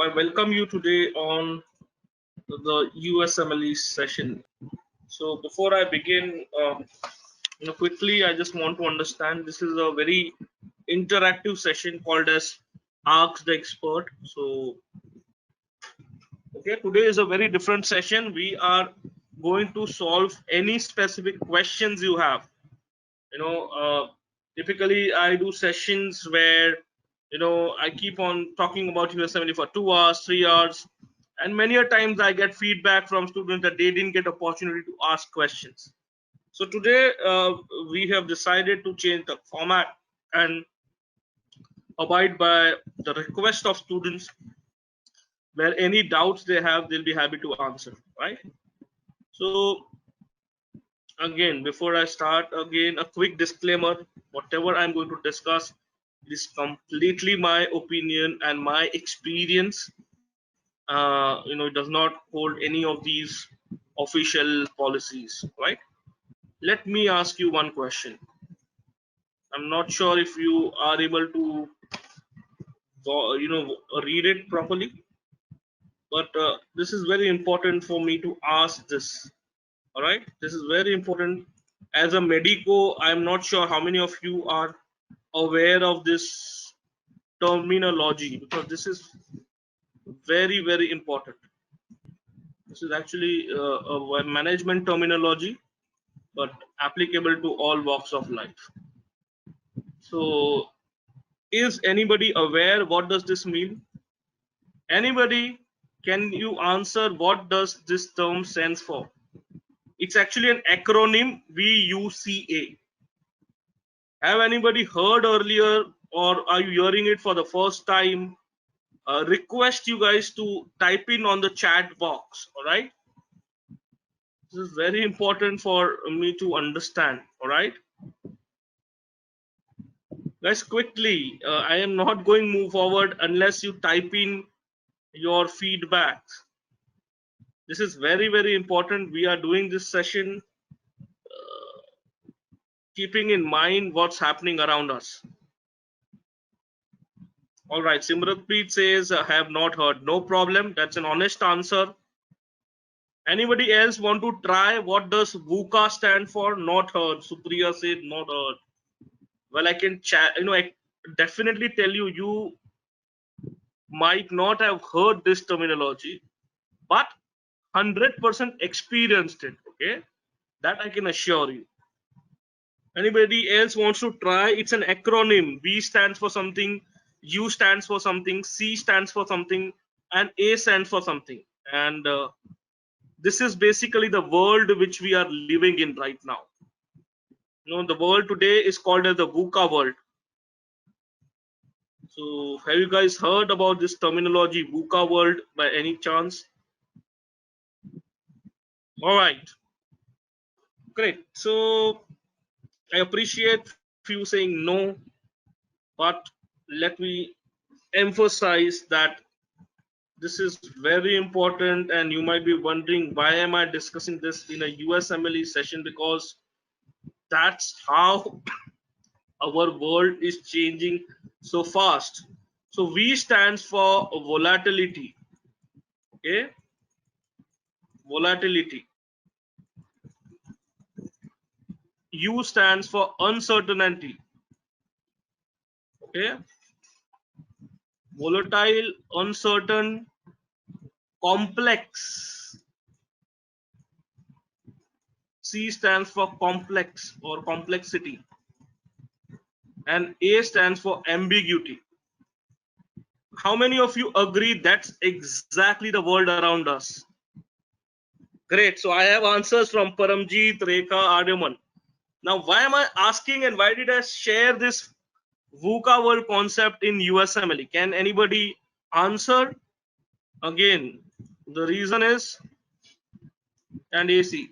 I welcome you today on the USMLE session. So before I begin, quickly, I just want to understand this is a very interactive session called as Ask the Expert. So, okay, today is a very different session. We are going to solve any specific questions you have. You know, typically I do sessions where I keep on talking about USMLE for 2 hours, 3 hours, and many a times I get feedback from students that they didn't get opportunity to ask questions. So today we have decided to change the format and abide by the request of students, where any doubts they have they'll be happy to answer, right? So again, before I start, again a quick disclaimer: whatever I'm going to discuss is completely my opinion and my experience. It does not hold any of these official policies, right? Let me ask you one question. I'm not sure if you are able to read it properly, but this is very important for me to ask this. All right, this is very important. As a medico, I'm not sure how many of you are aware of this terminology, because this is very important. This is actually a management terminology, but applicable to all walks of life. So is anybody aware what does this mean? Anybody, can you answer what does this term stands for? It's actually an acronym, VUCA. Have anybody heard earlier, or are you hearing it for the first time? Request you guys to type in on the chat box. All right, this is very important for me to understand. All right, guys, quickly, I am not going move forward unless you type in your feedback. This is very important. We are doing this session keeping in mind what's happening around us. All right, Simratpreet says, I have not heard. No problem. That's an honest answer. Anybody else want to try? What does VUCA stand for? Not heard. Supriya said not heard. Well, I can chat. I definitely tell you, you might not have heard this terminology, but 100% experienced it. Okay, that I can assure you. Anybody else wants to try? It's an acronym. V stands for something, U stands for something, C stands for something, and A stands for something. And this is basically the world which we are living in right now. The world today is called as the VUCA world. So have you guys heard about this terminology, VUCA world, by any chance? All right, great. So I appreciate few saying no, but let me emphasize that this is very important, and you might be wondering, why am I discussing this in a USMLE session? Because that's how our world is changing so fast. So V stands for volatility. Okay, volatility. U stands for uncertainty. Okay, volatile, uncertain, complex. C stands for complex or complexity, and A stands for ambiguity. How many of you agree that's exactly the world around us? Great. So I have answers from Paramjeet, Rekha, Aryaman. Now, why am I asking, and why did I share this VUCA world concept in USMLE? Can anybody answer? Again, the reason is, and AC,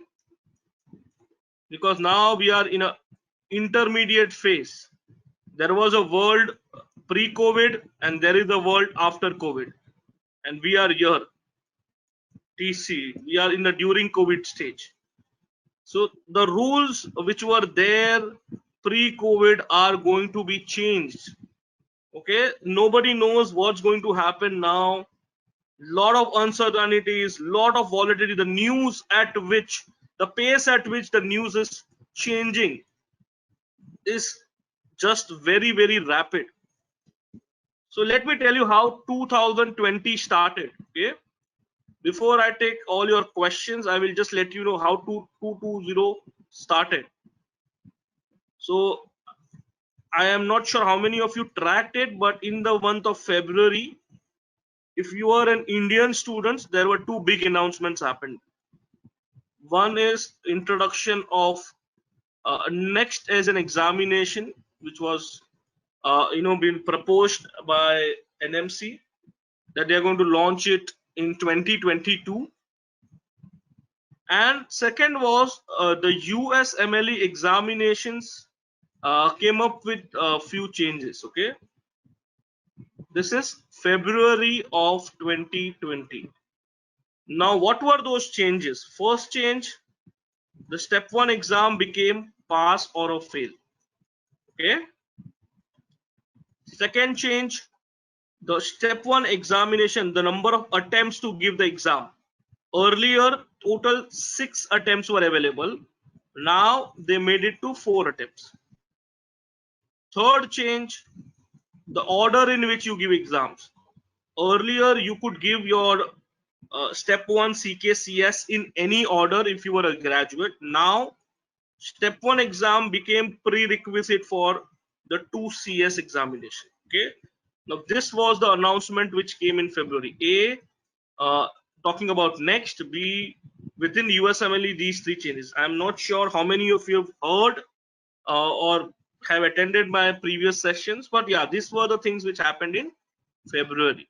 because now we are in a intermediate phase. There was a world pre-COVID, and there is a world after COVID, and we are here. TC, we are in the during COVID stage. So the rules which were there pre-COVID are going to be changed. Okay, nobody knows what's going to happen now. lot of uncertainties, lot of volatility. The news at which, the pace at which the news is changing is just very, very rapid. So let me tell you how 2020 started. Okay, before I take all your questions, I will just let you know how 2020 started. So I am not sure how many of you tracked it, but in the month of February, if you are an Indian student, there were two big announcements happened. One is introduction of next as an examination, which was being proposed by NMC, that they are going to launch it in 2022. And second was the USMLE examinations came up with a few changes. Okay, this is February of 2020. Now, what were those changes? First change, the step 1 exam became pass or a fail. Okay. Second change, the step 1 examination, the number of attempts to give the exam. Earlier, total 6 attempts were available. Now they made it to 4 attempts. Third change, the order in which you give exams. Earlier, you could give your step 1 CKCS in any order if you were a graduate. Now, step 1 exam became prerequisite for the 2 CS examination. Okay. Now, this was the announcement which came in February. A, talking about next. B, within USMLE, these 3 changes. I'm not sure how many of you have heard or have attended my previous sessions, but yeah, these were the things which happened in February.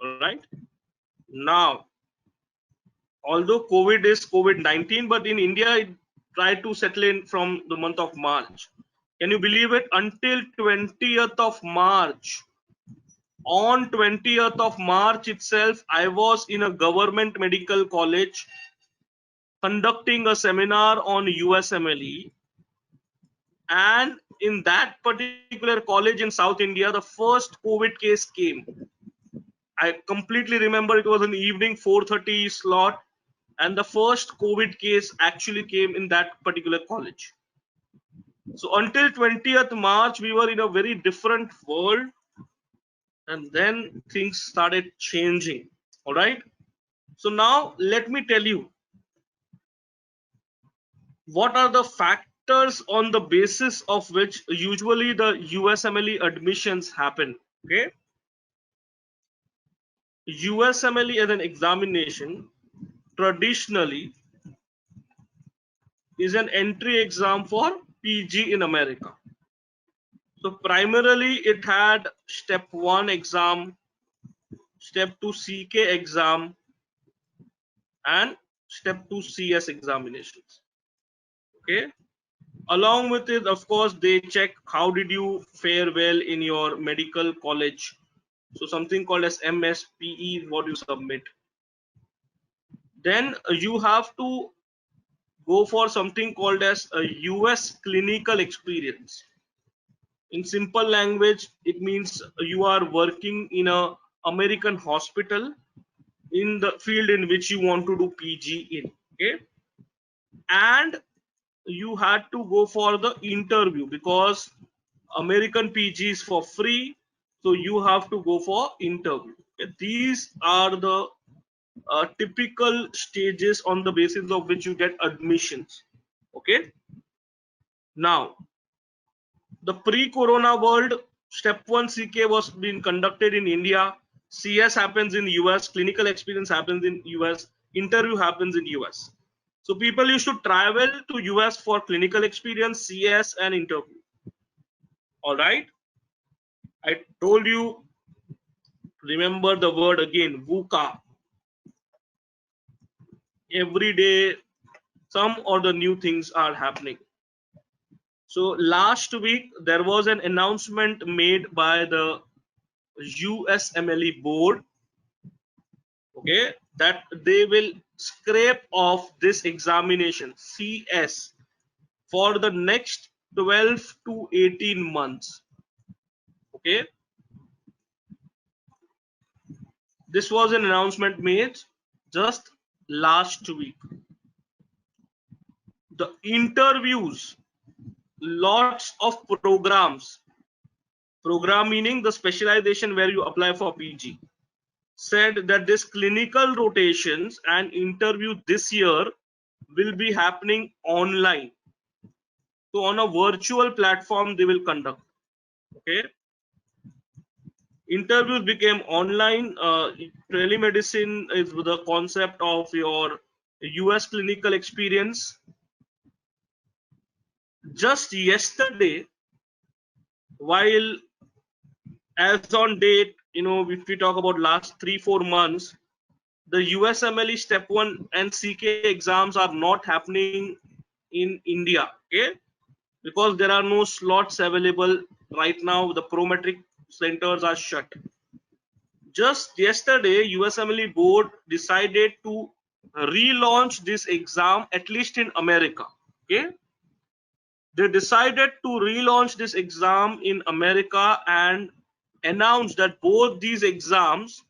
All right. Now, although COVID is COVID-19, but in India, it tried to settle in from the month of March. Can you believe it? Until 20th of March. On 20th of March itself, I was in a government medical college conducting a seminar on USMLE. And in that particular college in South India, the first COVID case came. I completely remember it was an evening 4:30 slot, and the first COVID case actually came in that particular college. So until 20th March, we were in a very different world, and then things started changing. All right. So now let me tell you what are the factors on the basis of which usually the USMLE admissions happen. Okay. USMLE as an examination traditionally is an entry exam for PG in America. So primarily it had step 1 exam, step 2 CK exam, and step 2 CS examinations. Okay. Along with it, of course, they check how did you fare well in your medical college. So something called as MSPE is what you submit. Then you have to go for something called as a US clinical experience. In simple language, it means you are working in a American hospital in the field in which you want to do PG in. Okay. And you had to go for the interview because American PG is for free, so you have to go for interview. Okay. These are the typical stages on the basis of which you get admissions. Okay. Now, the pre-corona world, step 1 CK was being conducted in India, CS happens in US, clinical experience happens in US, interview happens in US. So people used to travel to US for clinical experience, CS, and interview. All right. I told you, remember the word again, VUCA. Every day, some or the new things are happening. So last week, there was an announcement made by the USMLE board, okay, that they will scrape off this examination CS for the next 12 to 18 months. Okay, This was an announcement made just last week. The interviews, lots of programs, program meaning the specialization where you apply for PG, said that this clinical rotations and interview this year will be happening online. So on a virtual platform they will conduct. Okay, interviews became online. Telemedicine is the concept of your US clinical experience. Just yesterday, while as on date, if we talk about last 3-4 months, the USMLE step 1 and CK exams are not happening in India. Okay, because there are no slots available right now. The Prometric centers are shut. Just yesterday, USMLE board decided to relaunch this exam, at least in America. Okay, they decided to relaunch this exam in America and announced that both these exams,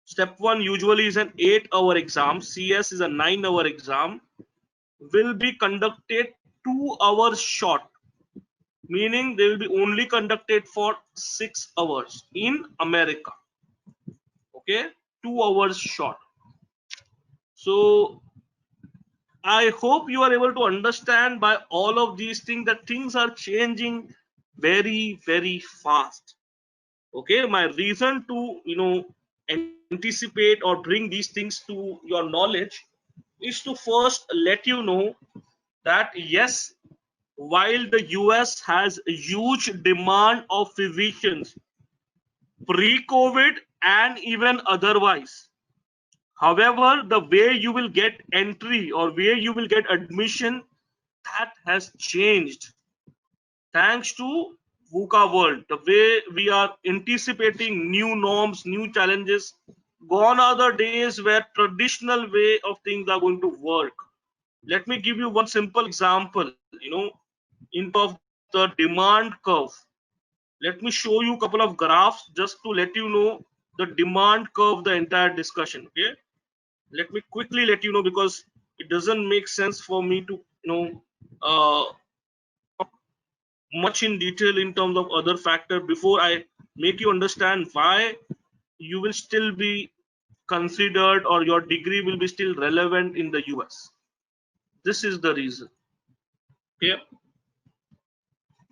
step 1 usually is an 8-hour exam, CS is a 9-hour exam, will be conducted 2 hours short, meaning they will be only conducted for 6 hours in America. Okay, 2 hours short. So I hope you are able to understand by all of these things that things are changing very, very fast. Okay, my reason to anticipate or bring these things to your knowledge is to first let you know that yes, while the US has a huge demand of physicians pre-COVID and even otherwise, however, the way you will get entry or where you will get admission, that has changed thanks to VUCA world. The way we are anticipating new norms, new challenges. Gone are the days where traditional way of things are going to work. Let me give you one simple example. In terms of the demand curve. Let me show you a couple of graphs just to let you know the demand curve, the entire discussion. Okay, let me quickly let you know because it doesn't make sense for me to much in detail in terms of other factor before I make you understand why you will still be considered or your degree will be still relevant in the US. This is the reason. Okay.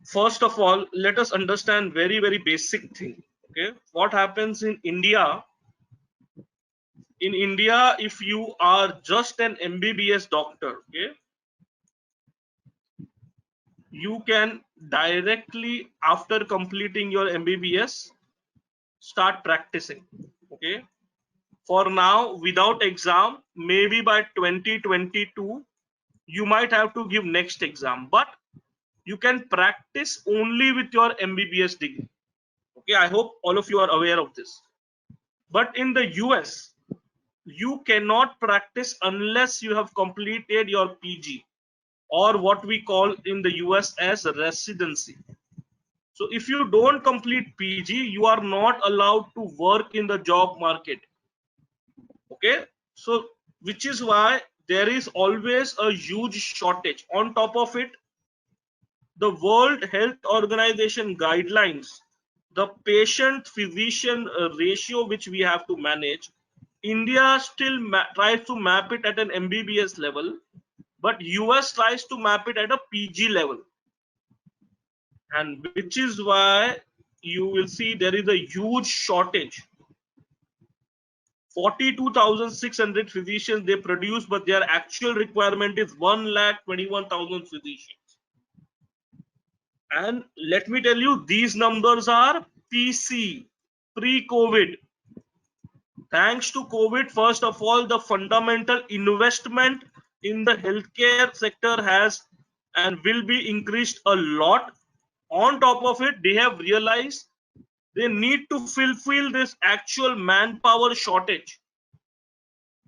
First of all, let us understand very, very basic thing. Okay, what happens in India? In India, if you are just an MBBS doctor, okay, you can directly after completing your MBBS start practicing. Okay, for now without exam, maybe by 2022 you might have to give next exam, but you can practice only with your MBBS degree. Okay, I hope all of you are aware of this. But in the US, you cannot practice unless you have completed your PG or what we call in the US as residency. So if you don't complete PG, you are not allowed to work in the job market. Okay, so which is why there is always a huge shortage. On top of it, the World Health Organization guidelines, the patient physician ratio which we have to manage, India still tries to map it at an MBBS level, but US tries to map it at a PG level, and which is why you will see there is a huge shortage. 42,600 physicians they produce, but their actual requirement is 1,21,000 physicians. And let me tell you, these numbers are PC, pre-COVID. Thanks to COVID, first of all, the fundamental investment in the healthcare sector has and will be increased a lot. On top of it, they have realized they need to fulfill this actual manpower shortage.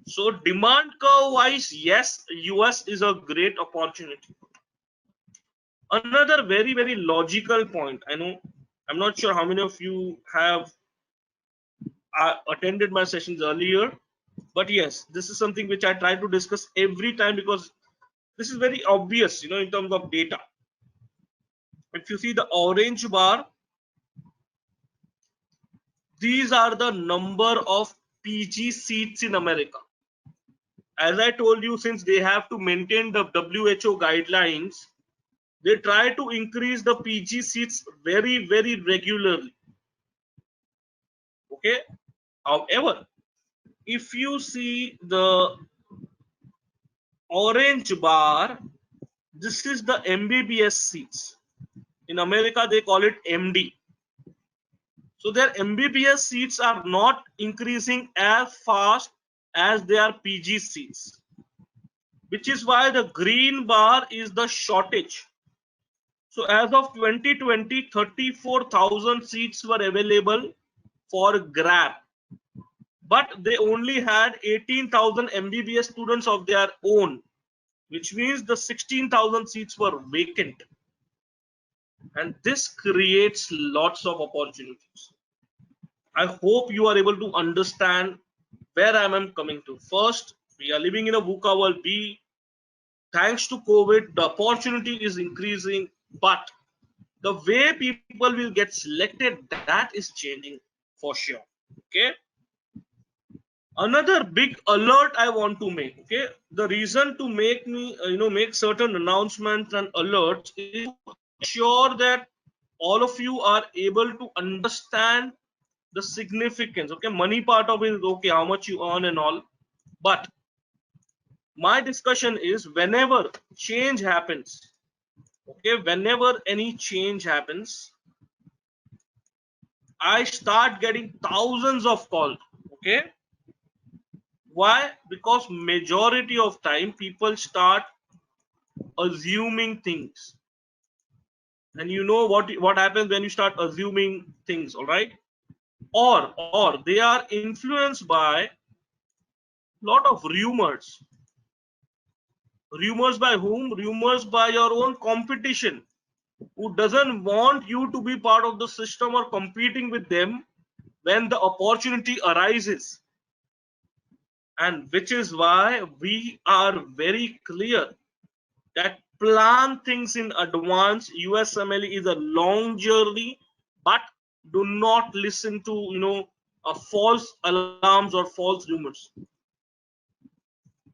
So demand curve wise, yes, US is a great opportunity. Another very, very logical point. I know I'm not sure how many of you have I attended my sessions earlier, but yes, this is something which I try to discuss every time because this is very obvious, in terms of data. If you see the orange bar, these are the number of PG seats in America. As I told you, since they have to maintain the WHO guidelines, they try to increase the PG seats very, very regularly. Okay. However, if you see the orange bar, this is the MBBS seats. In America, they call it MD. So their MBBS seats are not increasing as fast as their PG seats, which is why the green bar is the shortage. So as of 2020, 34,000 seats were available for grab, but they only had 18,000 MBBS students of their own, which means the 16,000 seats were vacant. And this creates lots of opportunities. I hope you are able to understand where I am coming to. First, we are living in a VUCA world. B, thanks to COVID, the opportunity is increasing, but the way people will get selected, that is changing for sure. Okay. Another big alert I want to make. Okay, the reason to make me make certain announcements and alerts is to ensure that all of you are able to understand the significance. Okay, money part of it is okay, how much you earn and all, but my discussion is whenever change happens, okay, whenever any change happens, I start getting thousands of calls. Okay, why? Because majority of time people start assuming things, and you know what happens when you start assuming things, all right? Or they are influenced by lot of rumors. Rumors by whom? Rumors by your own competition, who doesn't want you to be part of the system or competing with them when the opportunity arises. And which is why we are very clear that plan things in advance. USMLE is a long journey, but do not listen to false alarms or false rumors.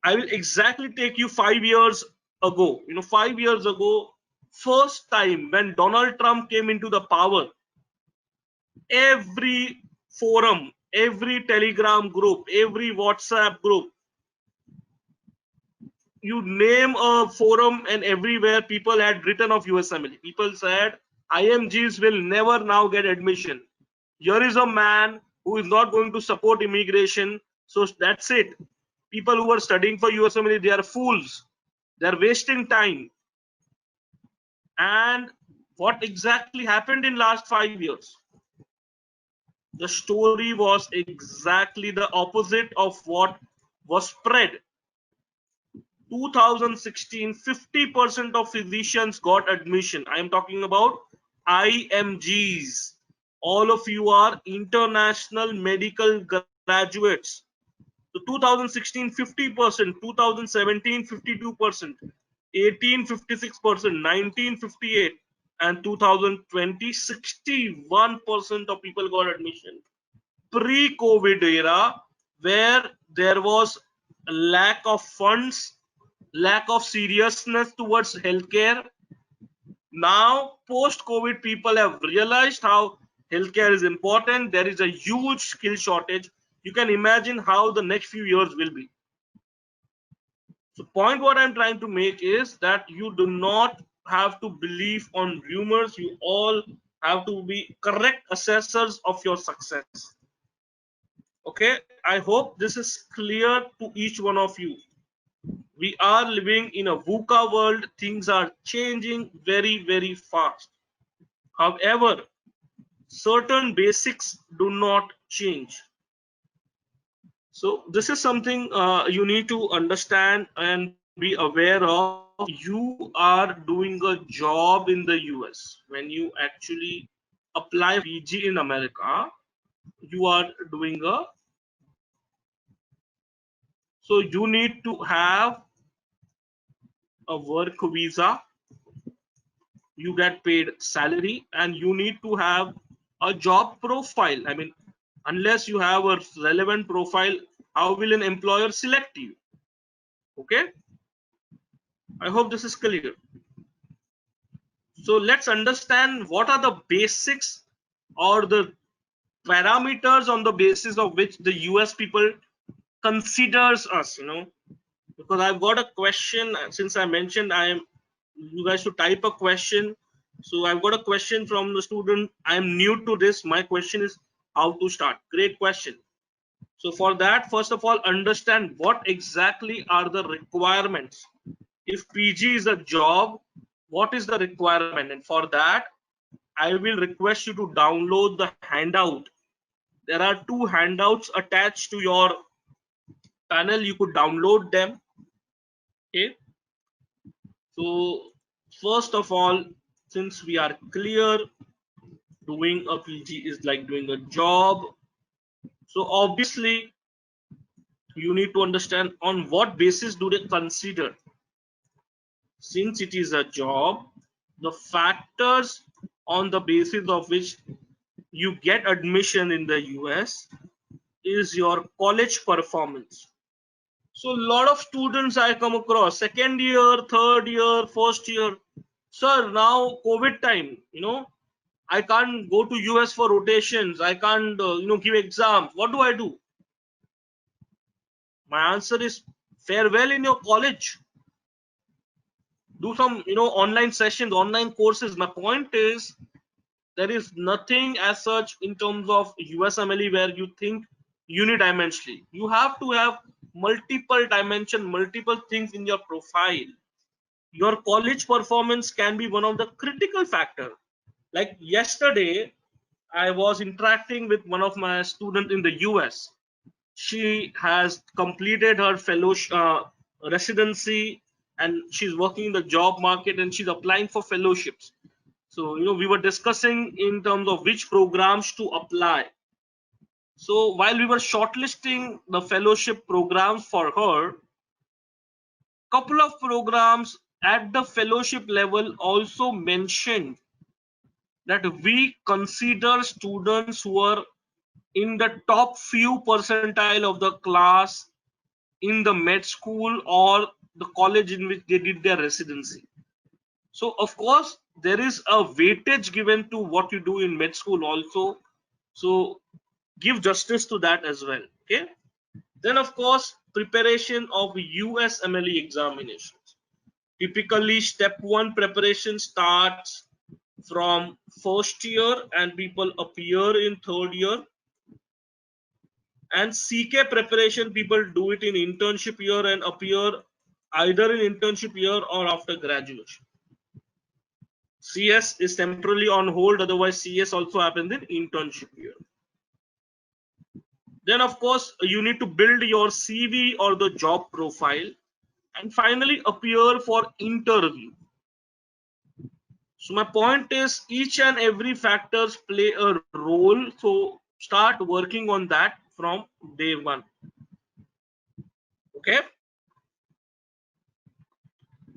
I will exactly take you 5 years ago. 5 years ago, first time when Donald Trump came into the power, every forum, every Telegram group, every WhatsApp group, you name a forum, and everywhere people had written of USMLE. People said IMGs will never now get admission. Here is a man who is not going to support immigration. So that's it. People who are studying for USMLE, they are fools. They are wasting time. And what exactly happened in last 5 years? The story was exactly the opposite of what was spread. 2016, 50% of physicians got admission. I am talking about IMGs. All of you are international medical graduates. So 2016, 50%, 2017, 52%, 18, 56%, 19, 58, and 2020, 61% of people got admission. Pre-COVID era, where there was a lack of funds, lack of seriousness towards healthcare. Now, post-COVID, people have realized how healthcare is important. There is a huge skill shortage. You can imagine how the next few years will be. So, point what I'm trying to make is that you do not have to believe on rumors. You all have to be correct assessors of your success. Okay, I hope this is clear to each one of you. We are living in a VUCA world. Things are changing very, very fast. However, certain basics do not change. So this is something you need to understand and be aware of. You are doing a job in the US when you actually apply PG in America. you are doing so you need to have a work visa, you get paid salary, and you need to have a job profile. I mean, unless you have a relevant profile, how will an employer select you? Okay, I hope this is clear. So let's understand what are the basics or the parameters on the basis of which the US people considers us, because I've got a question. Since I mentioned I am, you guys should type a question. So I've got a question from the student. I am new to this. My question is how to start. Great question. So for that, first of all, understand what exactly are the requirements. If PG is a job, what is the requirement? And for that, I will request you to download the handout. There are 2 handouts attached to your panel. You could download them. Okay. So first of all, since we are clear, doing a PG is like doing a job. So obviously, you need to understand on what basis do they consider. Since it is a job, the factors on the basis of which you get admission in the US is your college performance. So a lot of students I come across, second year, third year, first year, sir, now COVID time, I can't go to US for rotations. I can't, give exams. What do I do? My answer is farewell in your college. Do some, online sessions, online courses. My point is there is nothing as such in terms of USMLE where you think unidimensionally. You have to have multiple dimension, multiple things in your profile. Your college performance can be one of the critical factor. Like yesterday, I was interacting with one of my students in the US. She has completed her fellowship residency, and she's working in the job market, and she's applying for fellowships. So we were discussing in terms of which programs to apply. So while we were shortlisting the fellowship programs for her, couple of programs at the fellowship level also mentioned that we consider students who are in the top few percentile of the class in the med school or the college in which they did their residency. So of course there is a weightage given to what you do in med school also. So give justice to that as well. Okay. Then of course preparation of USMLE examinations. Typically step 1 preparation starts from first year and people appear in third year, and CK preparation people do it in internship year and appear either in internship year or after graduation. CS is temporarily on hold, otherwise CS also happens in internship year. Then of course you need to build your CV or the job profile, and finally appear for interview. So my point is each and every factors play a role, so start working on that from day 1. Okay.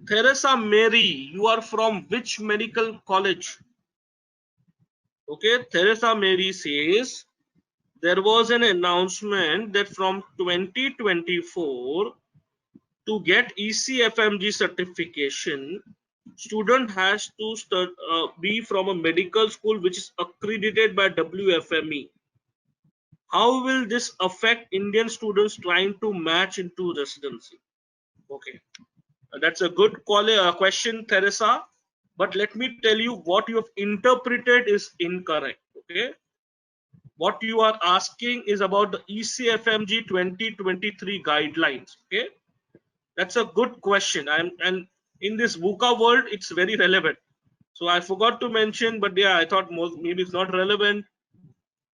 Theresa Mary, you are from which medical college? Okay, Theresa Mary says there was an announcement that from 2024 to get ECFMG certification, student has to be from a medical school which is accredited by WFME. How will this affect Indian students trying to match into residency? Okay, that's a good question, Teresa. But let me tell you what you have interpreted is incorrect. Okay, what you are asking is about the ECFMG 2023 guidelines. Okay, that's a good question. And in this VUCA world, it's very relevant. So I forgot to mention, but yeah, I thought maybe it's not relevant.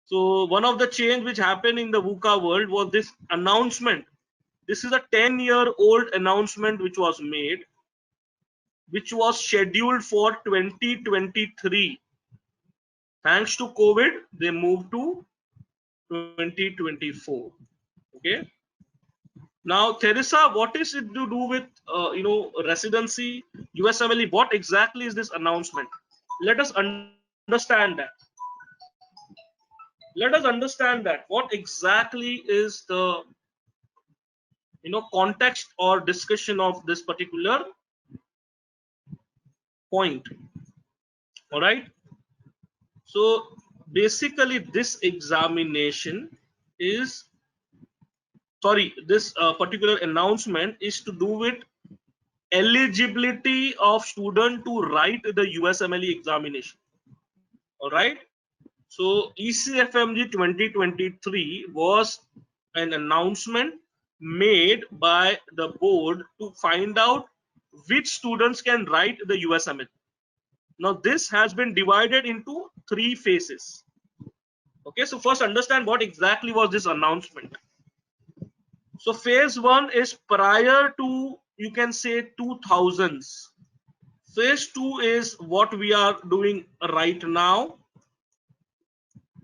So one of the change which happened in the VUCA world was this announcement. This is a 10-year-old announcement which was made, which was scheduled for 2023. Thanks to COVID, they moved to 2024. Okay. Now, Teresa, what is it to do with residency, USMLE? What exactly is this announcement? Let us understand that. Let us understand that. What exactly is the context or discussion of this particular point? All right. So basically, this examination is this particular announcement is to do with eligibility of student to write the USMLE examination. All right. So ECFMG 2023 was an announcement made by the board to find out which students can write the USMLE. Now this has been divided into 3 phases. Okay, so first understand what exactly was this announcement. So phase 1 is prior to, you can say, 2000s. Phase 2 is what we are doing right now,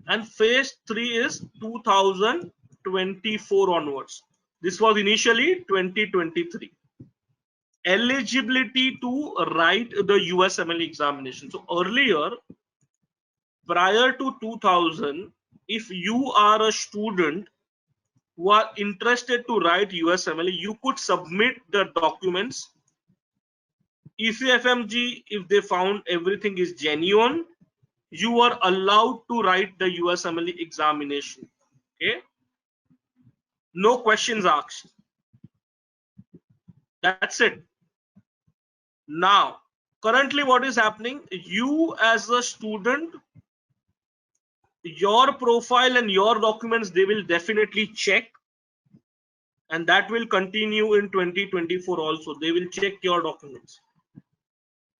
and phase 3 is 2024 onwards. This was initially 2023. Eligibility to write the USMLE examination. So earlier, prior to 2000, if you are a student who are interested to write USMLE, you could submit the documents. ECFMG, if they found everything is genuine, you are allowed to write the USMLE examination. Okay, no questions asked. That's it. Now, currently what is happening, you as a student, your profile and your documents, they will definitely check, and that will continue in 2024 also. They will check your documents.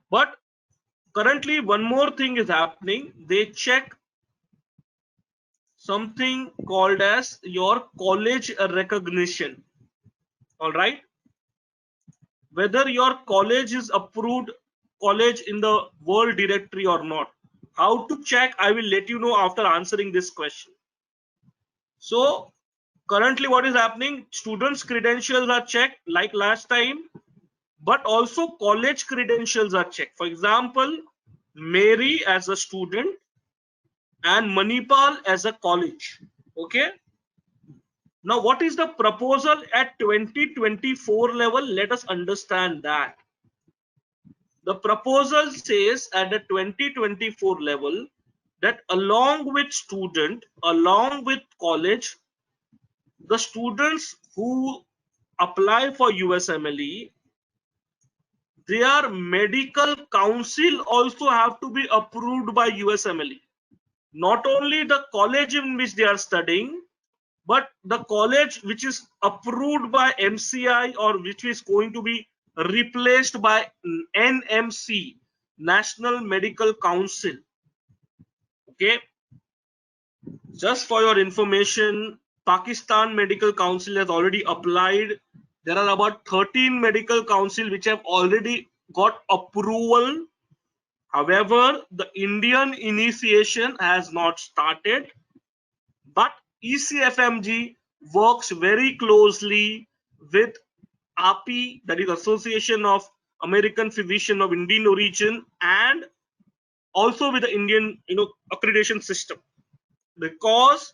But currently one more thing is happening. They check something called as your college recognition. All right, whether your college is approved college in the world directory or not. How to check, I will let you know after answering this question. So currently what is happening, students credentials are checked like last time, but also college credentials are checked. For example, Mary as a student and Manipal as a college. Okay, now what is the proposal at 2024 level? Let us understand that. The proposal says at the 2024 level that along with student, along with college, the students who apply for USMLE, their medical council also have to be approved by USMLE. Not only the college in which they are studying, but the college which is approved by MCI or which is going to be replaced by NMC, National Medical Council. Okay, just for your information, Pakistan Medical Council has already applied. There are about 13 medical council which have already got approval. However, the Indian initiation has not started, but ECFMG works very closely with API, that is Association of American Physicians of Indian Origin, and also with the Indian accreditation system, because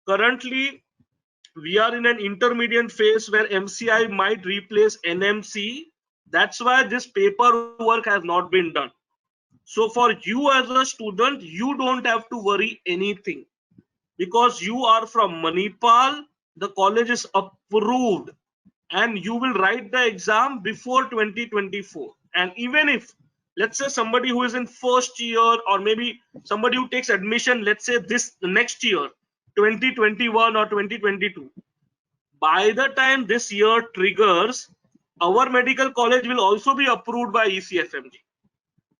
currently we are in an intermediate phase where MCI might replace NMC. That's why this paperwork has not been done. So for you as a student, you don't have to worry anything, because you are from Manipal, the college is approved, and you will write the exam before 2024. And even if, let's say, somebody who is in first year, or maybe somebody who takes admission, let's say this next year, 2021 or 2022, by the time this year triggers, our medical college will also be approved by ECFMG.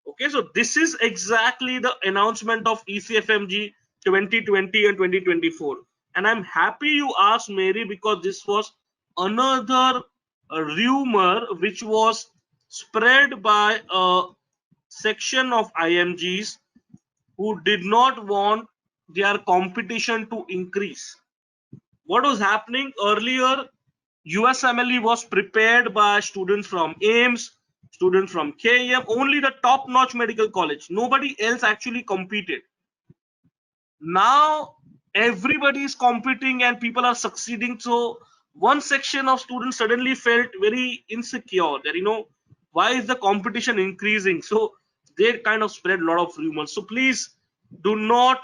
Okay, so this is exactly the announcement of ECFMG 2020 and 2024. And I'm happy you asked, Mary, because this was another rumor which was spread by a section of IMGs who did not want their competition to increase. What was happening earlier? USMLE was prepared by students from AIMS, students from KEM, only the top-notch medical college. Nobody else actually competed. Now everybody is competing and people are succeeding. So one section of students suddenly felt very insecure that, why is the competition increasing? So they kind of spread a lot of rumors. So please do not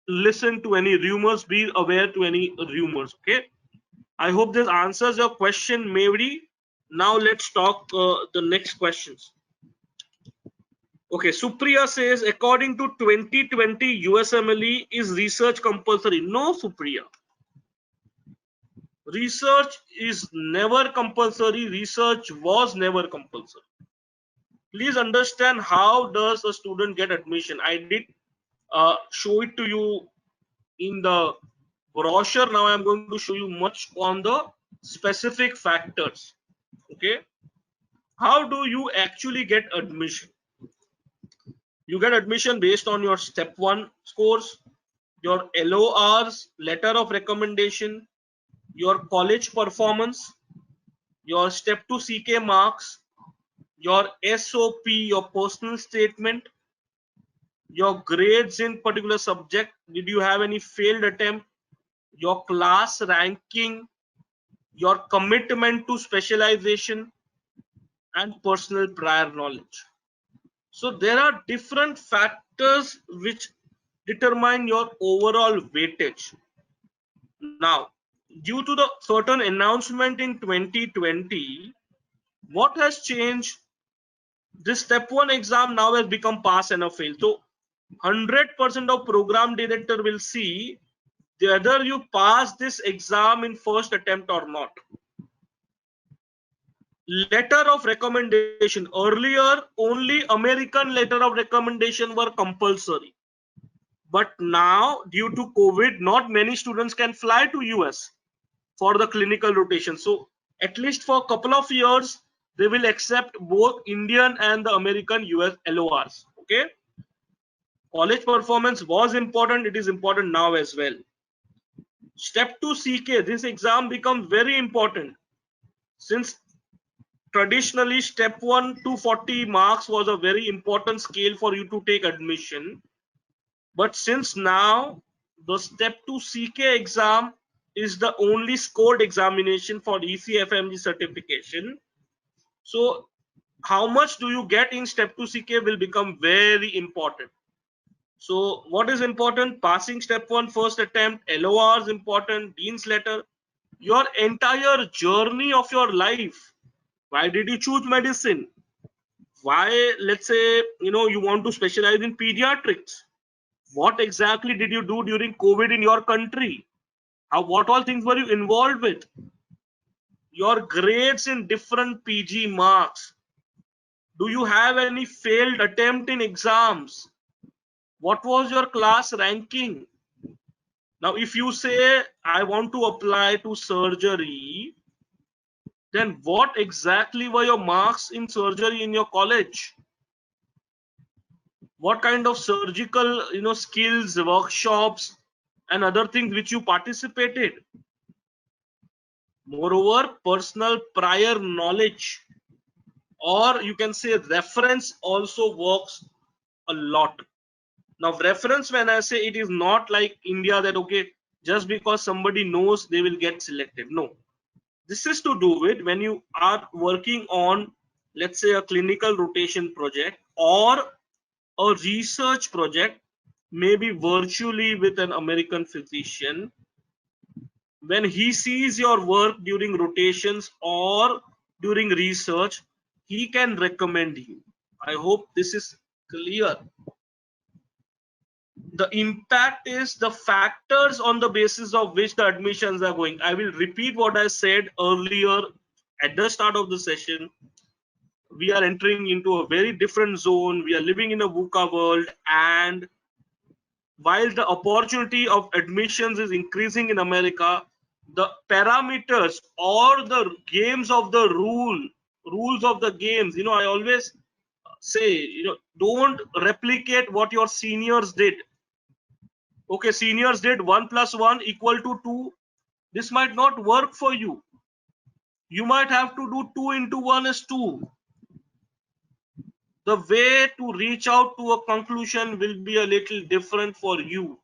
listen to any rumors, be aware to any rumors. Okay, I hope this answers your question, Mavri. Now let's talk the next questions. Okay, Supriya says, according to 2020 USMLE, is research compulsory? No, Supriya. Research is never compulsory. Research was never compulsory. Please understand, how does a student get admission? I did show it to you in the brochure. Now I am going to show you much on the specific factors. Okay, how do you actually get admission? You get admission based on your step 1 scores, your LORs, letter of recommendation, your college performance, your step 2 CK marks, your SOP, your personal statement, your grades in particular subject, did you have any failed attempt, your class ranking, your commitment to specialization, and personal prior knowledge. So there are different factors which determine your overall weightage. Now, due to the certain announcement in 2020, what has changed? This step 1 exam now has become pass and a fail. So 100% of program director will see whether you pass this exam in first attempt or not. Letter of recommendation. Earlier, only American letter of recommendation were compulsory. But now, due to COVID, not many students can fly to US for the clinical rotation. So at least for a couple of years, they will accept both Indian and the American US LORs. Okay. College performance was important. It is important now as well. Step 2 CK. This exam becomes very important, since traditionally step 1 240 marks was a very important scale for you to take admission. But since now the step 2 CK exam is the only scored examination for ECFMG certification, so how much do you get in step 2 CK will become very important. So what is important? Passing step 1 first attempt, LOR is important, Dean's letter, your entire journey of your life. Why did you choose medicine? Why, let's say, you want to specialize in pediatrics? What exactly did you do during COVID in your country? What all things were you involved with? Your grades in different PG marks. Do you have any failed attempt in exams? What was your class ranking? Now, if you say, I want to apply to surgery, then what exactly were your marks in surgery in your college? What kind of surgical, skills, workshops, and other things which you participated? Moreover, personal prior knowledge, or you can say reference, also works a lot. Now, reference, when I say, it is not like India that, okay, just because somebody knows they will get selected. No, this is to do with when you are working on, let's say, a clinical rotation project or a research project, maybe virtually with an American physician. When he sees your work during rotations or during research, he can recommend you. I hope this is clear. The impact is the factors on the basis of which the admissions are going. I will repeat what I said earlier at the start of the session. We are entering into a very different zone. We are living in a VUCA world, and while the opportunity of admissions is increasing in America, the parameters or the games of the rules of the games, I always say, don't replicate what your seniors did. Okay, seniors did 1 plus 1 equal to 2. This might not work for you. You might have to do 2 into 1 is 2. The way to reach out to a conclusion will be a little different for you,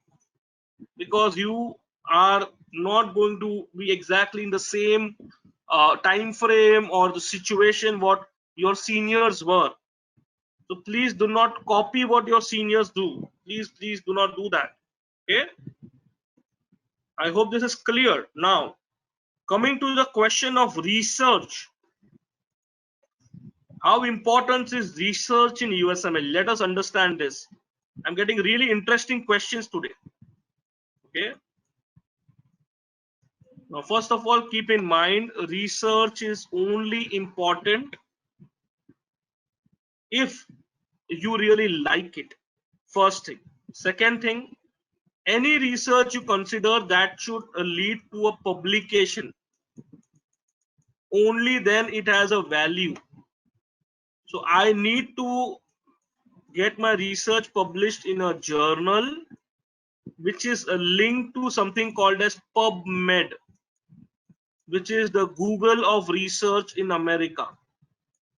because you are not going to be exactly in the same time frame or the situation what your seniors were. So please do not copy what your seniors do. Please do not do that. Okay, I hope this is clear. Now, coming to the question of research, how important is research in USML? Let us understand this. I'm getting really interesting questions today. Okay, now first of all, keep in mind research is only important if you really like it. First thing. Second thing, any research you consider that should lead to a publication, only then it has a value. So I need to get my research published in a journal which is a link to something called as PubMed, which is the Google of research in America.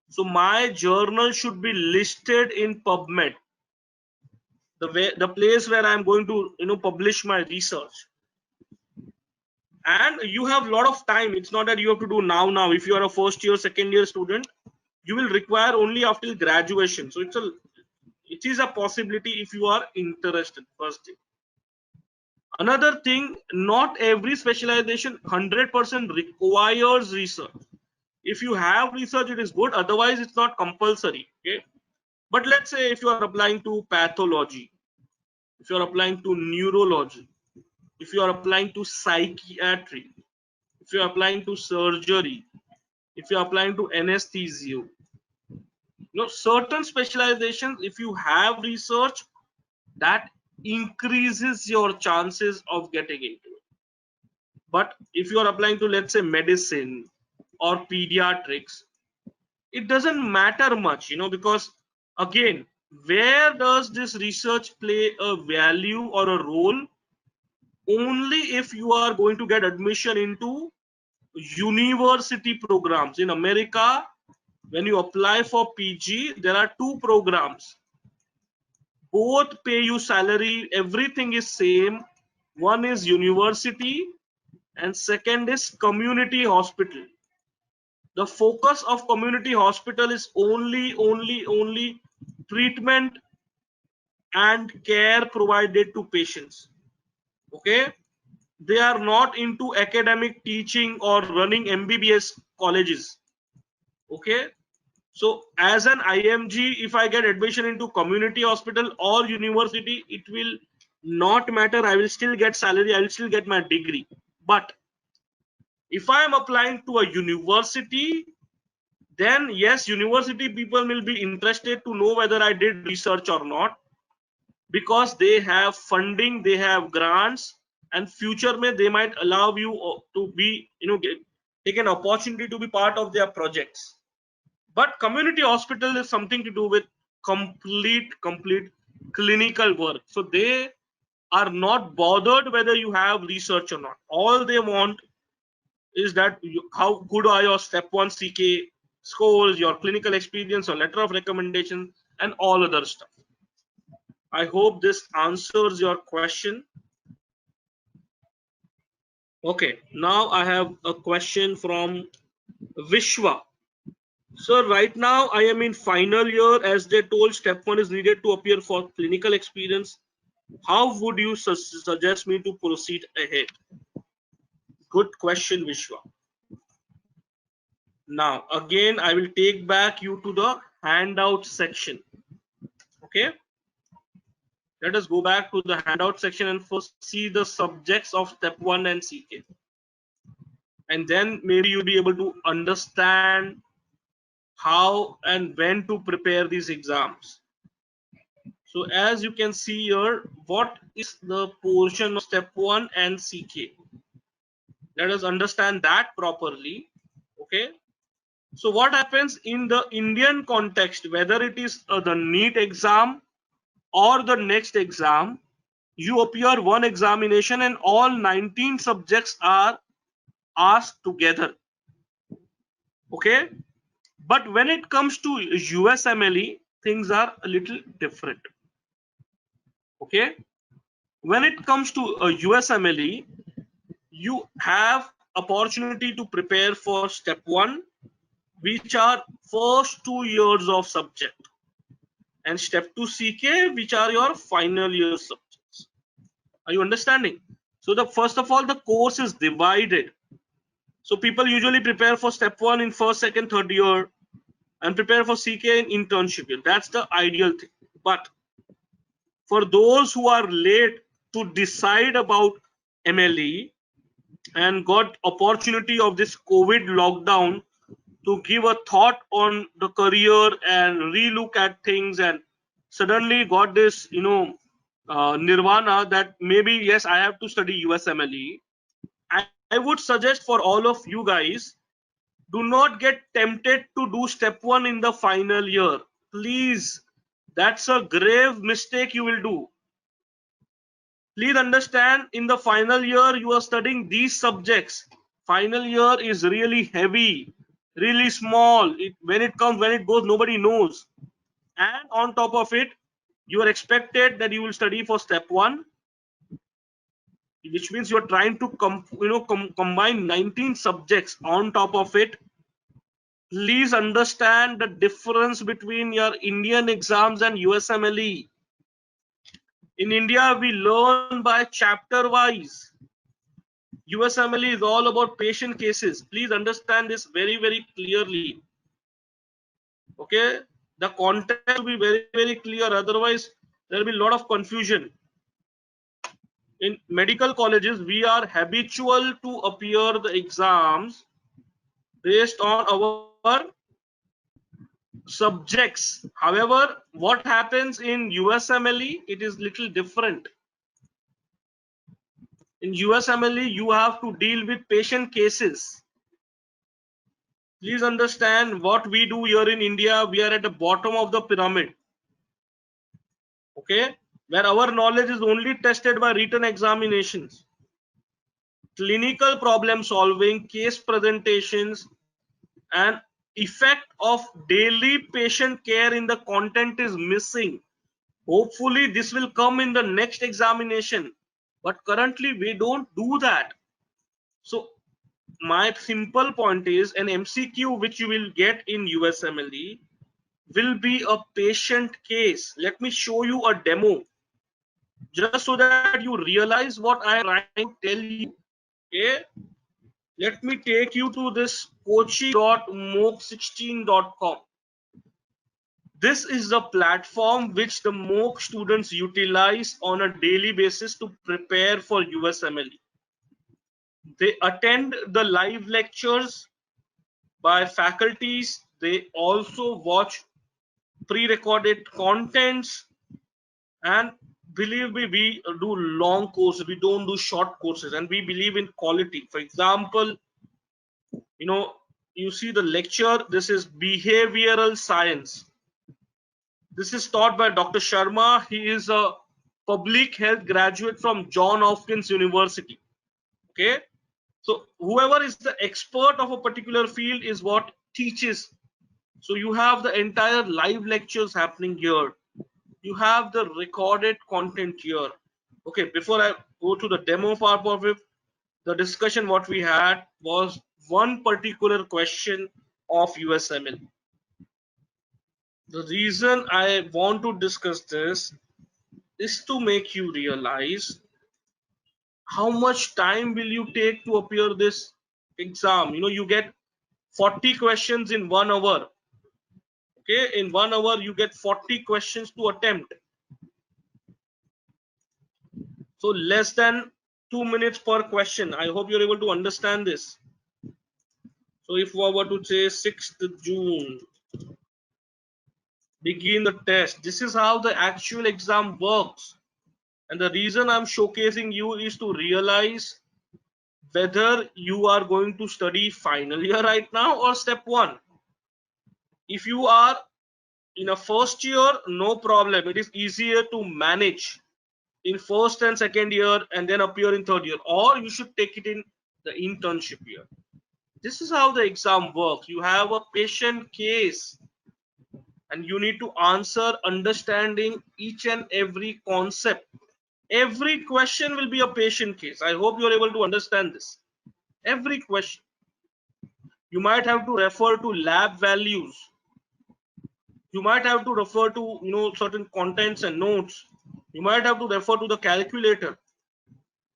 So my journal should be listed in PubMed, the place where I'm going to publish my research. And you have a lot of time. It's not that you have to do now. If you are a first year, second year student, you will require only after graduation. So it is a possibility if you are interested. First thing. Another thing, not every specialization 100% requires research. If you have research, it is good. Otherwise, it's not compulsory. Okay. But let's say if you are applying to pathology, if you are applying to neurology, if you are applying to psychiatry, if you are applying to surgery, if you are applying to anesthesia, certain specializations, if you have research, that increases your chances of getting into it. But if you are applying to, let's say, medicine or pediatrics, it doesn't matter much, because again, where does this research play a value or a role? Only if you are going to get admission into university programs. In America, when you apply for PG, there are two programs. Both pay you salary, everything is same. One is university and second is community hospital. The focus of community hospital is only treatment and care provided to patients. Okay, they are not into academic teaching or running MBBS colleges. Okay, so as an IMG, if I get admission into community hospital or university, it will not matter. I will still get salary, I will still get my degree. But if I am applying to a university, then yes, university people will be interested to know whether I did research or not, because they have funding, they have grants, and future may they might allow you to be take an opportunity to be part of their projects. But community hospital is something to do with complete clinical work. So they are not bothered whether you have research or not. All they want is that how good are your step 1 CK scores, your clinical experience or letter of recommendation, and all other stuff. I hope this answers your question. Okay, now I have a question from Vishwa. So right now I am in final year. As they told, step 1 is needed to appear for clinical experience. How would you suggest me to proceed ahead? Good question, Vishwa. Now again, I will take back you to the handout section. Okay, let us go back to the handout section and first see the subjects of step 1 and CK, and then maybe you'll be able to understand how and when to prepare these exams. So as you can see here, what is the portion of step 1 and CK? Let us understand that properly. Okay, so what happens in the Indian context, whether it is the NEET exam or the next exam, you appear one examination and all 19 subjects are asked together. Okay, but when it comes to USMLE, things are a little different. Okay, when it comes to USMLE, you have opportunity to prepare for step 1, which are first 2 years of subject, and step 2 CK, which are your final year subjects. Are you understanding? So the first of all, the course is divided. So people usually prepare for step 1 in first, second, third year, and prepare for CK in internship year. That's the ideal thing. But for those who are late to decide about MLE and got opportunity of this COVID lockdown to give a thought on the career and relook at things, and suddenly got this nirvana that maybe yes, I have to study USMLE. I would suggest for all of you guys, do not get tempted to do step 1 in the final year, please. That's a grave mistake you will do. Please understand, in the final year you are studying these subjects. Final year is really heavy, really small. When it comes, when it goes, nobody knows. And on top of it, you are expected that you will study for step 1, which means you are trying to combine 19 subjects on top of it. Please understand the difference between your Indian exams and USMLE. In India, we learn by chapter wise. USMLE is all about patient cases. Please understand this very, very clearly. Okay, the content will be very, very clear. Otherwise, there will be a lot of confusion. In medical colleges, we are habitual to appear the exams based on our subjects. However, what happens in USMLE, it is little different. In USMLE, you have to deal with patient cases. Please understand, what we do here in India, we are at the bottom of the pyramid. Okay, where our knowledge is only tested by written examinations. Clinical problem solving, case presentations, and effect of daily patient care in the content is missing. Hopefully this will come in the next examination, but currently we don't do that. So my simple point is, an MCQ which you will get in USMLE will be a patient case. Let me show you a demo just so that you realize what I am trying to tell you. Okay, let me take you to this kochi.mooc16.com. This is the platform which the MOOC students utilize on a daily basis to prepare for USMLE. They attend the live lectures by faculties. They also watch pre-recorded contents, and believe me, we do long courses, we don't do short courses, and we believe in quality. For example, you see the lecture, this is behavioral science. This is taught by Dr. Sharma. He is a public health graduate from Johns Hopkins University. Okay, so whoever is the expert of a particular field is what teaches. So you have the entire live lectures happening here. You have the recorded content here. Okay, before I go to the demo part of it, the discussion what we had was one particular question of USMLE. The reason I want to discuss this is to make you realize how much time will you take to appear this exam. You get 40 questions in 1 hour. Okay, in 1 hour you get 40 questions to attempt. So less than 2 minutes per question. I hope you're able to understand this. So if we were to say 6th June, begin the test. This is how the actual exam works. And the reason I'm showcasing you is to realize whether you are going to study final year right now or step 1. If you are in a first year, no problem. It is easier to manage. in first and second year and then appear in third year, or you should take it in the internship year. This is how the exam works. You have a patient case and you need to answer understanding each and every concept. Every question will be a patient case. I hope you are able to understand this. Every question. You might have to refer to lab values. You might have to refer to certain contents and notes. You might have to refer to the calculator.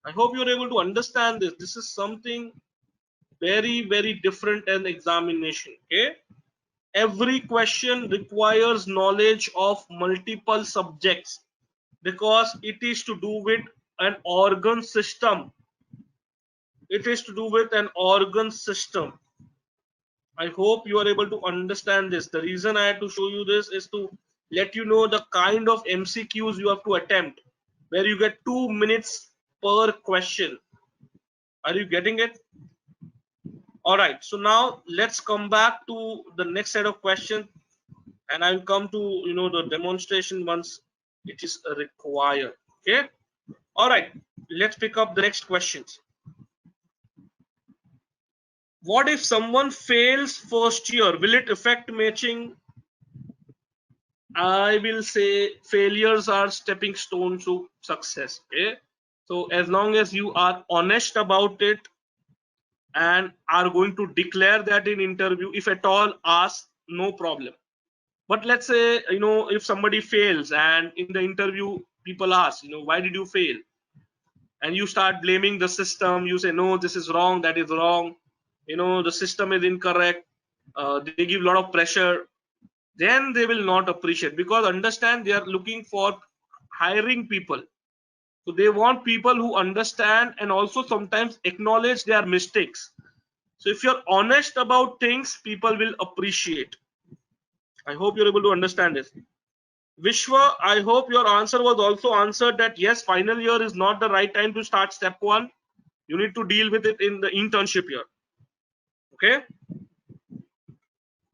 I hope you're able to understand this. This is something very, very different than examination. Okay. Every question requires knowledge of multiple subjects because it is to do with an organ system. It is to do with an organ system. I hope you are able to understand this. The reason I had to show you this is to let you know the kind of MCQs you have to attempt, where you get 2 minutes per question. Are you getting it? All right. So now let's come back to the next set of questions, and I'll come to the demonstration once it is required. Okay. All right. Let's pick up the next questions. What if someone fails first year? Will it affect matching? I will say failures are stepping stones to success. Okay. So as long as you are honest about it and are going to declare that in interview, if at all asked, no problem. But let's say if somebody fails and in the interview people ask why did you fail, and you start blaming the system, you say no, this is wrong, that is wrong, the system is incorrect, they give a lot of pressure, then they will not appreciate, because understand they are looking for hiring people. So they want people who understand and also sometimes acknowledge their mistakes. So if you're honest about things, people will appreciate. I hope you're able to understand this. Vishwa, I hope your answer was also answered that yes, final year is not the right time to start step one. You need to deal with it in the internship year. Okay.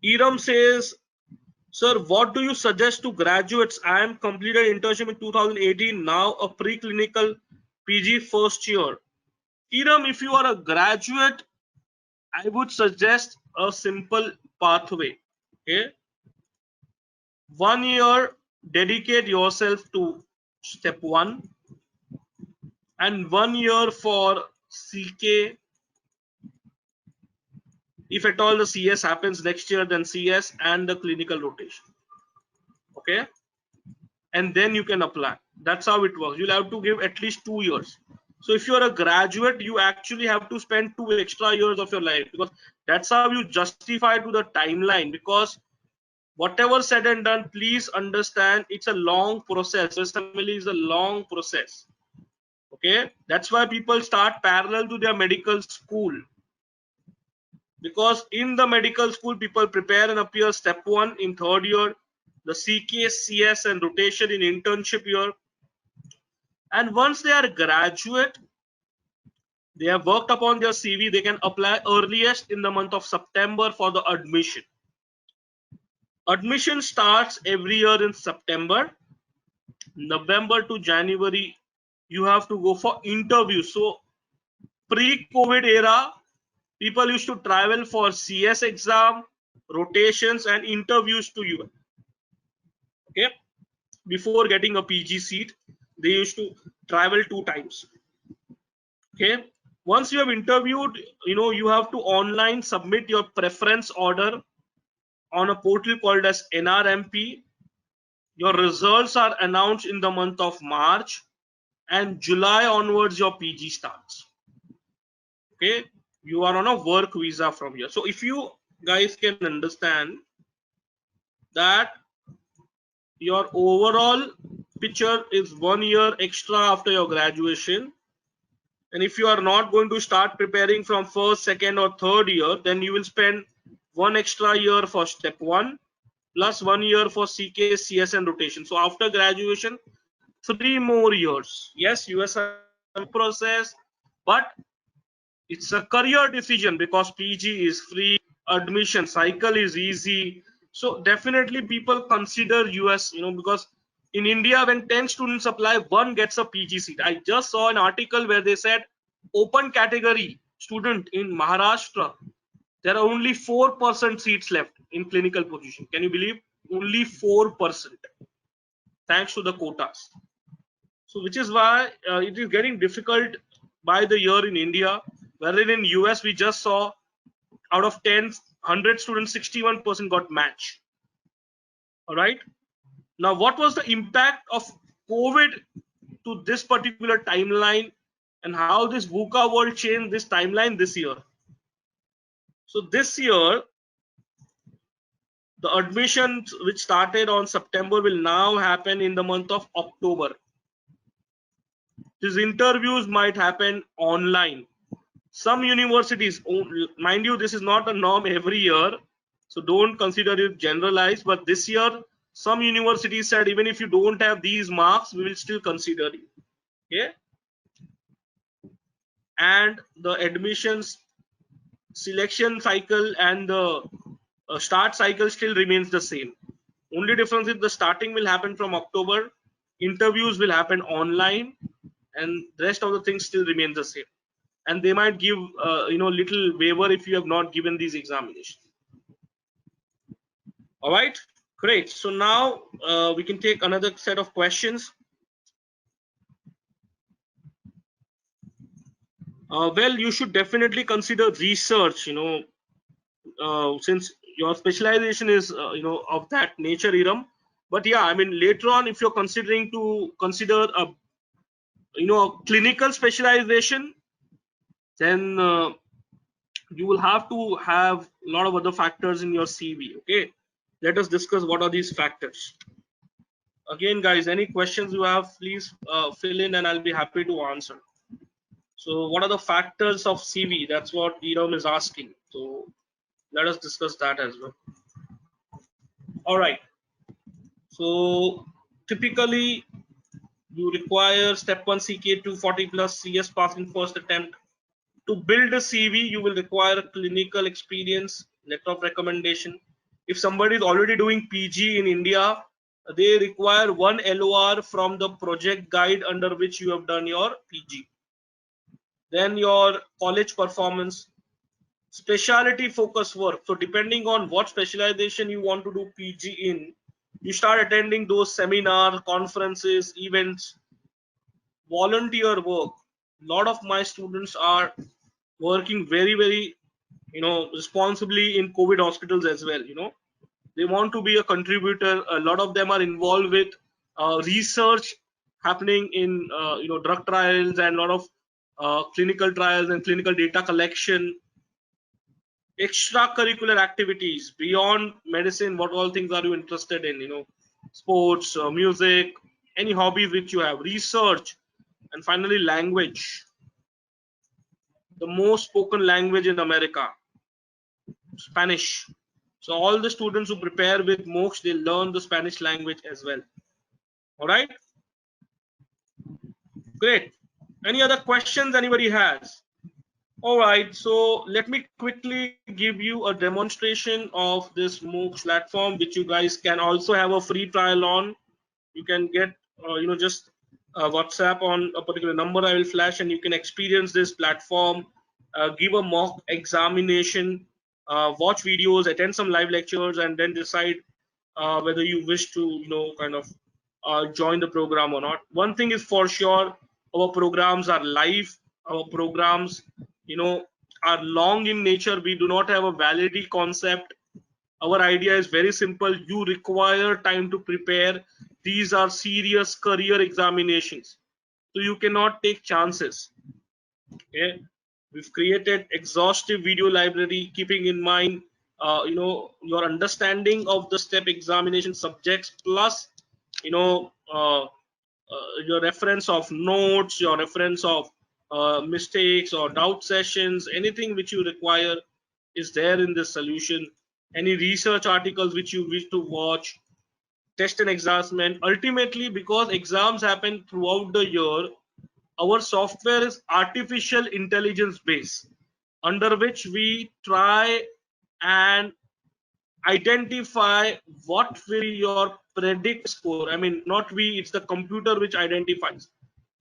Iram says, sir, what do you suggest to graduates? I am completed internship in 2018, now a preclinical PG first year. Iram, if you are a graduate, I would suggest a simple pathway. Okay. 1 year, dedicate yourself to step one, and 1 year for CK. If at all the CS happens next year, then CS and the clinical rotation. Okay. And then you can apply. That's how it works. You'll have to give at least 2 years. So if you're a graduate, you actually have to spend 2 extra years of your life, because that's how you justify to the timeline. Because whatever said and done, please understand it's a long process. USMLE is a long process. Okay, that's why people start parallel to their medical school, because in the medical school people prepare and appear step one in third year, the CK, CS and rotation in internship year, and once they are graduate, they have worked upon their CV, they can apply earliest in the month of September for the admission. Admission starts every year in September. November to January you have to go for interview. So pre-COVID era, people used to travel for CS exam, rotations and interviews to US. Okay, before getting a PG seat, they used to travel 2 times. Okay, once you have interviewed, you have to online submit your preference order on a portal called as NRMP. Your results are announced in the month of March, and July onwards your PG starts. Okay, you are on a work visa from here. So if you guys can understand that your overall picture is 1 year extra after your graduation, and if you are not going to start preparing from first, second or third year, then you will spend 1 extra year for step one plus 1 year for CK, CS and rotation. So after graduation, 3 more years. Yes, USM process, but it's a career decision, because PG is free, admission cycle is easy. So definitely people consider US, because In India, when 10 students apply, one gets a PG seat. I just saw an article where they said open category student in Maharashtra, there are only 4% seats left in clinical position. Can you believe? Only 4%, thanks to the quotas. So which is why it is getting difficult by the year in India, wherein in US we just saw out of 10, 100 students, 61% got match. All right. Now, what was the impact of COVID to this particular timeline, and how this VUCA world changed this timeline this year? So this year, the admissions which started on September will now happen in the month of October. These interviews might happen online. Some universities, mind you, this is not a norm every year, so don't consider it generalized, but this year some universities said even if you don't have these marks, we will still consider you. Okay. And the admissions selection cycle and the start cycle still remains the same. Only difference is the starting will happen from October, interviews will happen online, and the rest of the things still remain the same. And they might give little waiver if you have not given these examinations. All right, great. So now we can take another set of questions. Well, you should definitely consider research, since your specialization is of that nature, Iram. But yeah, I mean, later on, if you're considering to consider a clinical specialization, then you will have to have a lot of other factors in your CV. Okay, let us discuss what are these factors. Again, guys, any questions you have, please fill in and I'll be happy to answer. So what are the factors of CV? That's what Iram is asking. So let us discuss that as well. All right. So typically you require step 1 CK 240 plus CS pass in first attempt. To build a CV, you will require a clinical experience, letter of recommendation. If somebody is already doing PG in India, they require one LOR from the project guide under which you have done your PG. Then your college performance, specialty focus work. So depending on what specialization you want to do PG in, you start attending those seminars, conferences, events, volunteer work. A lot of my students are working very responsibly in COVID hospitals as well. They want to be a contributor. A lot of them are involved with research happening in drug trials and a lot of clinical trials and clinical data collection, extracurricular activities beyond medicine. What all things are you interested in? Sports, music, any hobbies which you have, research, and finally language. The most spoken language in America, Spanish. So all the students who prepare with MOOCs, they learn the Spanish language as well. All right, great. Any other questions anybody has? All right, so let me quickly give you a demonstration of this MOOC platform, which you guys can also have a free trial on. You can get just WhatsApp on a particular number I will flash, and you can experience this platform, give a mock examination, watch videos, attend some live lectures, and then decide whether you wish to kind of join the program or not. One thing is for sure, our programs are live. Our programs are long in nature. We do not have a validity concept. Our idea is very simple. You require time to prepare. These are serious career examinations, so you cannot take chances. Okay, we've created exhaustive video library, keeping in mind your understanding of the step examination subjects, plus your reference of notes, your reference of mistakes or doubt sessions. Anything which you require is there in this solution. Any research articles which you wish to watch, test and examination. Ultimately, because exams happen throughout the year, our software is artificial intelligence based, under which we try and identify what will be your predict score. I mean, not we, it's the computer which identifies,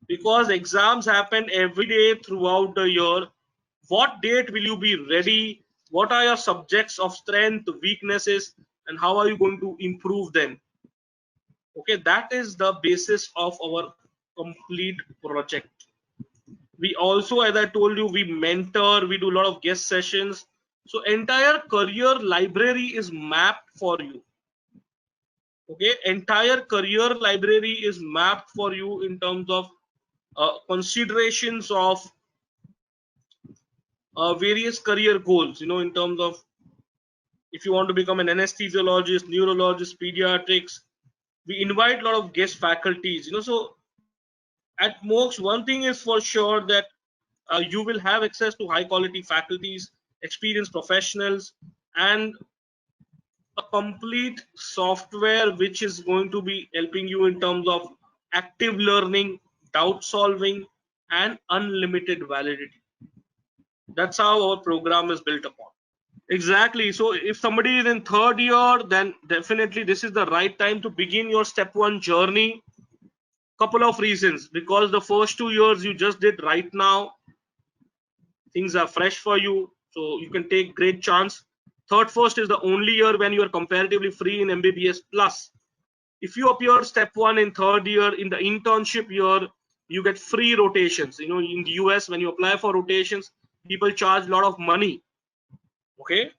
because exams happen every day throughout the year. What date will you be ready? What are your subjects of strength, weaknesses, and how are you going to improve them? Okay, that is the basis of our complete project. We also, as I told you, we mentor, we do a lot of guest sessions. So entire career library is mapped for you. Okay, entire career library is mapped for you in terms of considerations of various career goals, in terms of if you want to become an anesthesiologist, neurologist, pediatrics. We invite a lot of guest faculties, so at most one thing is for sure, that you will have access to high quality faculties, experienced professionals, and a complete software which is going to be helping you in terms of active learning, doubt solving, and unlimited validity. That's how our program is built upon. Exactly. So if somebody is in third year, then definitely this is the right time to begin your step one journey. Couple of reasons: because the first 2 years you just did right now, things are fresh for you, so you can take great chance. Third first is the only year when you are comparatively free in MBBS. Plus, if you appear step one in third year, in the internship year, you get free rotations. In the US, when you apply for rotations, people charge a lot of money. Okay,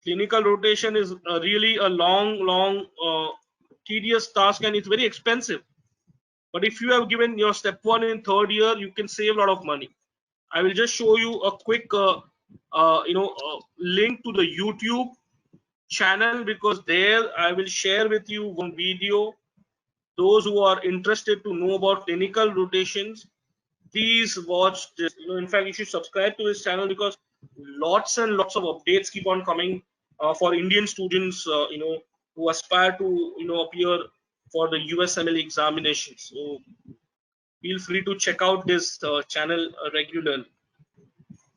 clinical rotation is really a long tedious task, and it's very expensive. But if you have given your step one in third year, you can save a lot of money. I will just show you a quick link to the YouTube channel, because there I will share with you one video. Those who are interested to know about clinical rotations, please watch this. In fact, you should subscribe to this channel, because lots and lots of updates keep on coming for Indian students, who aspire to, appear for the USMLE examinations. So feel free to check out this channel regularly.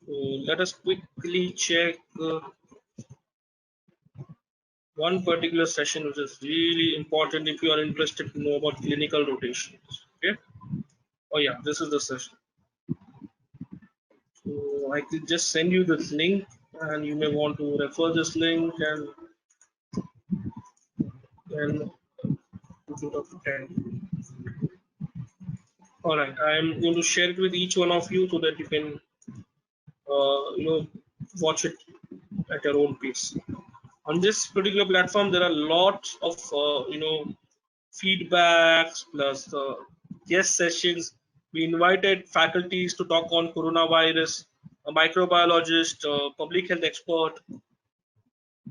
So let us quickly check one particular session which is really important if you are interested to know about clinical rotations. Okay. Oh yeah, this is the session. So I could just send you this link, and you may want to refer this link and put it up to 10. All right, I'm going to share it with each one of you so that you can watch it at your own pace. On this particular platform, there are lots of feedbacks plus guest sessions. We invited faculties to talk on coronavirus, a microbiologist, public health expert.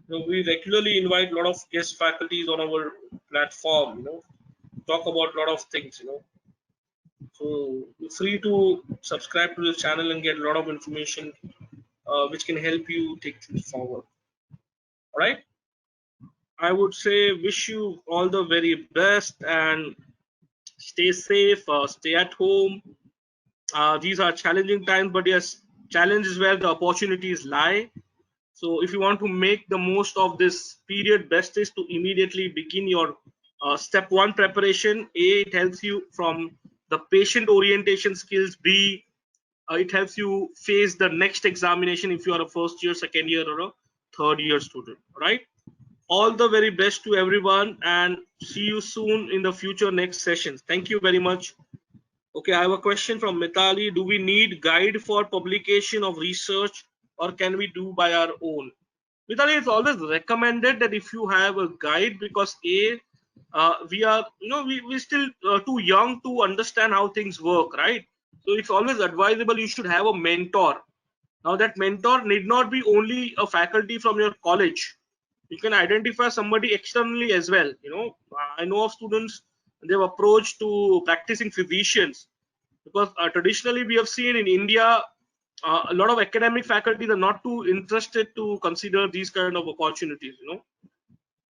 We regularly invite a lot of guest faculties on our platform. Talk about a lot of things. So you're free to subscribe to this channel and get a lot of information which can help you take things forward. All right. I would say wish you all the very best, and stay safe, stay at home. These are challenging times, but yes, challenge is where the opportunities lie. So if you want to make the most of this period, best is to immediately begin your step one preparation. A, it helps you from the patient orientation skills. B, it helps you face the next examination if you are a first year, second year, or a third year student. Right? All the very best to everyone, and see you soon in the future next sessions. Thank you very much. Okay, I have a question from Mitali. Do we need guide for publication of research, or can we do by our own? Mitali, it's always recommended that if you have a guide, because we are, we still too young to understand how things work, right? So it's always advisable you should have a mentor. Now that mentor need not be only a faculty from your college. You can identify somebody externally as well. I know of students, they've approached to practicing physicians, because traditionally we have seen in India a lot of academic faculties are not too interested to consider these kind of opportunities.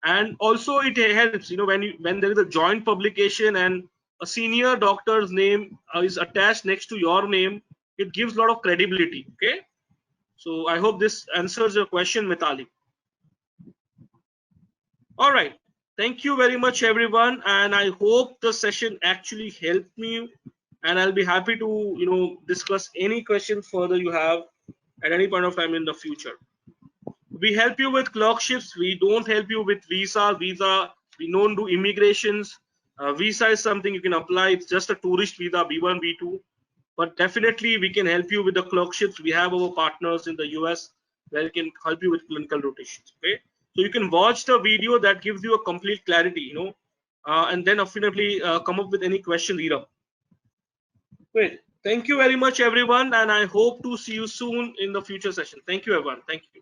And also it helps, when there is a joint publication and a senior doctor's name is attached next to your name, it gives a lot of credibility. Okay, so I hope this answers your question, Mitali. All right. Thank you very much, everyone, and I hope the session actually helped me. And I'll be happy to discuss any questions further you have at any point of time in the future. We help you with clerkships. We don't help you with visa. We don't do immigrations. Visa is something you can apply. It's just a tourist visa, B1, B2. But definitely we can help you with the clerkships. We have our partners in the US where we can help you with clinical rotations. Okay, so you can watch the video that gives you a complete clarity, and then definitely come up with any question either. Great. Thank you very much, everyone, and I hope to see you soon in the future session. Thank you, everyone. Thank you.